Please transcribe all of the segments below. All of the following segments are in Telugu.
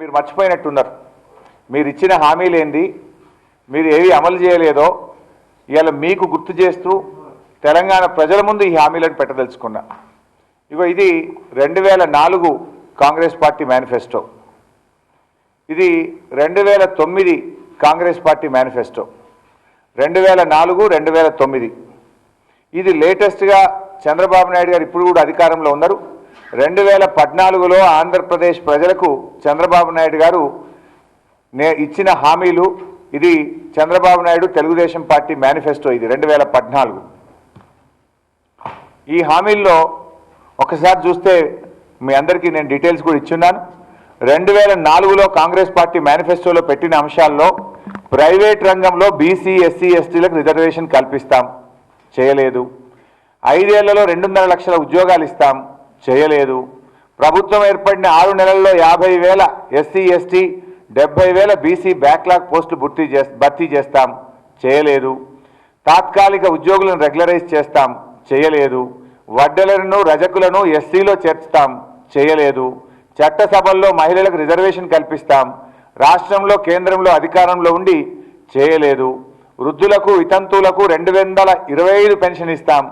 మీరు మర్చిపోయినట్టున్నారు. మీరు ఇచ్చిన హామీలేంది, మీరు ఏవి అమలు చేయలేదో ఇవాళ మీకు గుర్తు చేస్తూ తెలంగాణ ప్రజల ముందు ఈ హామీలను పెట్టదలుచుకున్నా. ఇగో ఇది 2004 కాంగ్రెస్ పార్టీ మేనిఫెస్టో, ఇది 2009 కాంగ్రెస్ పార్టీ మేనిఫెస్టో. 2004, 2009 ఇది లేటెస్ట్గా చంద్రబాబు నాయుడు గారు ఇప్పుడు కూడా అధికారంలో ఉన్నారు. 2014లో ఆంధ్రప్రదేశ్ ప్రజలకు చంద్రబాబు నాయుడు గారు ఇచ్చిన హామీలు. ఇది చంద్రబాబు నాయుడు తెలుగుదేశం పార్టీ మేనిఫెస్టో. ఇది 2014. ఈ హామీల్లో ఒకసారి చూస్తే మీ అందరికీ నేను డీటెయిల్స్ కూడా ఇచ్చున్నాను. 2004లో కాంగ్రెస్ పార్టీ మేనిఫెస్టోలో పెట్టిన అంశాల్లో ప్రైవేట్ రంగంలో బీసీ, ఎస్సీ, ఎస్టీలకు రిజర్వేషన్ కల్పిస్తాం, చేయలేదు. 5 ఏళ్లలో 2.5 లక్షల ఉద్యోగాలు ఇస్తాం, చేయలేదు. ప్రభుత్వం ఏర్పడిన 6 నెలల్లో 50,000 ఎస్సీ, ఎస్టీ, 70,000 బీసీ బ్యాక్లాగ్ పోస్టులు భర్తీ చేస్తాం, చేయలేదు. తాత్కాలిక ఉద్యోగులను రెగ్యులరైజ్ చేస్తాం, చేయలేదు. వడ్డెలను, రజకులను ఎస్సీలో చేర్చుతాం, చేయలేదు. చట్టసభల్లో మహిళలకు రిజర్వేషన్ కల్పిస్తాం, రాష్ట్రంలో కేంద్రంలో అధికారంలో ఉండి చేయలేదు. వృద్ధులకు, వితంతువులకు 225 పెన్షన్ ఇస్తాం,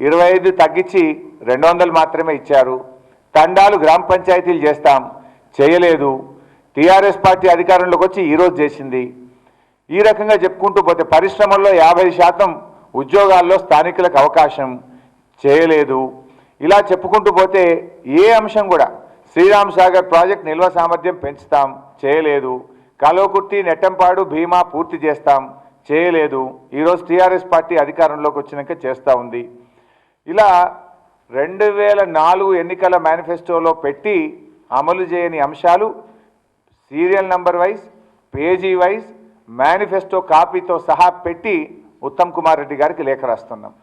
25 తగ్గించి 200 మాత్రమే ఇచ్చారు. తండాలు గ్రామ పంచాయతీలు చేస్తాం, చేయలేదు. టీఆర్ఎస్ పార్టీ అధికారంలోకి వచ్చి ఈరోజు చేసింది. ఈ రకంగా చెప్పుకుంటూ పోతే పరిశ్రమల్లో 50% ఉద్యోగాల్లో స్థానికులకు అవకాశం, చేయలేదు. ఇలా చెప్పుకుంటూ పోతే ఏ అంశం కూడా శ్రీరామ్ సాగర్ ప్రాజెక్ట్ నిల్వ సామర్థ్యం పెంచుతాం, చేయలేదు. కల్వకుర్తి, నెట్టంపాడు, భీమా పూర్తి చేస్తాం, చేయలేదు. ఈరోజు టీఆర్ఎస్ పార్టీ అధికారంలోకి వచ్చినాక చేస్తూ ఉంది. ఇలా 2004 ఎన్నికల మేనిఫెస్టోలో పెట్టి అమలు చేయని అంశాలు serial number wise, page wise, manifesto కాపీతో సహా పెట్టి ఉత్తమ్ కుమార్ రెడ్డి గారికి లేఖ రాస్తున్నాం.